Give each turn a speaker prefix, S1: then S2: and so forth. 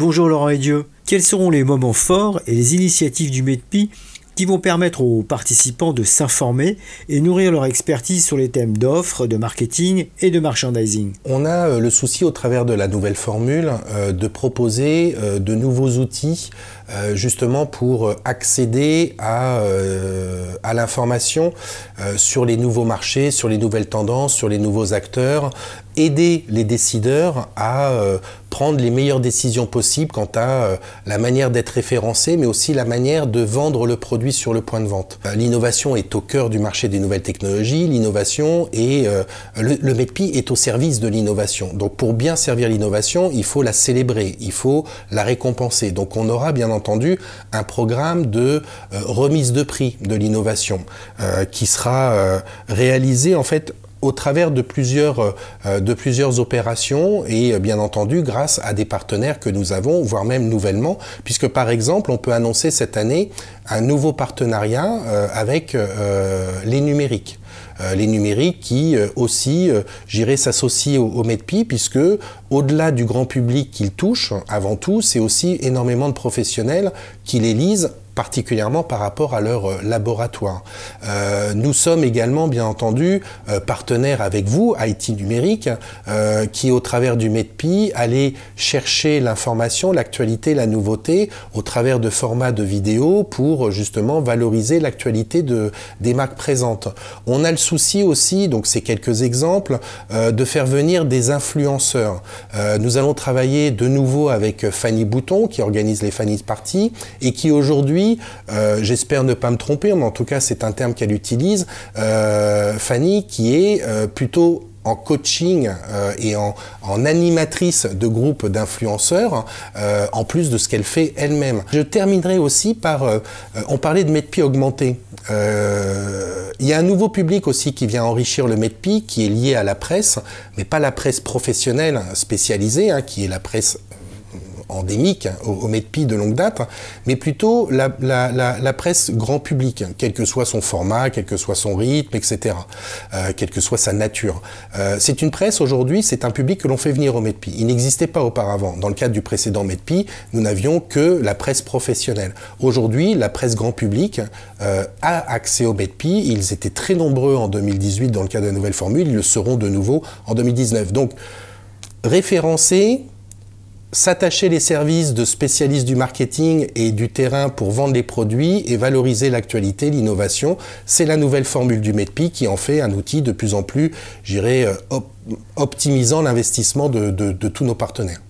S1: Bonjour Laurent et Dieu. Quels seront les moments forts et les initiatives du MEDPI qui vont permettre aux participants de s'informer et nourrir leur expertise sur les thèmes d'offres, de marketing et de merchandising?
S2: On a le souci, au travers de la nouvelle formule, de proposer de nouveaux outils justement pour accéder à l'information sur les nouveaux marchés, sur les nouvelles tendances, sur les nouveaux acteurs, aider les décideurs à prendre les meilleures décisions possibles quant à la manière d'être référencé, mais aussi la manière de vendre le produit sur le point de vente. L'innovation est au cœur du marché des nouvelles technologies, l'innovation et le MEDPI est au service de l'innovation. Donc pour bien servir l'innovation, il faut la célébrer, il faut la récompenser. Donc on aura bien entendu un programme de remise de prix de l'innovation qui sera réalisé en fait au travers de plusieurs opérations et bien entendu grâce à des partenaires que nous avons, voire même nouvellement, puisque par exemple on peut annoncer cette année un nouveau partenariat avec les numériques. Les numériques qui aussi, j'irai s'associer au MEDPI, puisque au-delà du grand public qu'ils touchent, avant tout, c'est aussi énormément de professionnels qui les lisent, particulièrement par rapport à leur laboratoire. Nous sommes également, bien entendu, partenaires avec vous, IT Numérique, qui, au travers du MEDPI, allez chercher l'information, l'actualité, la nouveauté, au travers de formats de vidéos pour justement valoriser l'actualité des marques présentes. On a le souci aussi, donc c'est quelques exemples, de faire venir des influenceurs. Nous allons travailler de nouveau avec Fanny Bouton, qui organise les Fanny Party, et qui aujourd'hui, j'espère ne pas me tromper, mais en tout cas c'est un terme qu'elle utilise, Fanny, qui est plutôt en coaching et en animatrice de groupes d'influenceurs, en plus de ce qu'elle fait elle-même. Je terminerai aussi par, on parlait de MEDPI augmenté. Il y a un nouveau public aussi qui vient enrichir le MEDPI, qui est lié à la presse, mais pas la presse professionnelle spécialisée, qui est la presse endémique au MEDPI de longue date, mais plutôt la presse grand public, quel que soit son format, quel que soit son rythme, etc., quelle que soit sa nature. C'est une presse aujourd'hui, c'est un public que l'on fait venir au MEDPI. Il n'existait pas auparavant. Dans le cadre du précédent MEDPI, nous n'avions que la presse professionnelle. Aujourd'hui, la presse grand public a accès au MEDPI. Ils étaient très nombreux en 2018 dans le cadre de la nouvelle formule, ils le seront de nouveau en 2019. Donc, référencer, s'attacher les services de spécialistes du marketing et du terrain pour vendre les produits et valoriser l'actualité, l'innovation, c'est la nouvelle formule du MEDPI qui en fait un outil de plus en plus, j'irais, optimisant l'investissement de tous nos partenaires.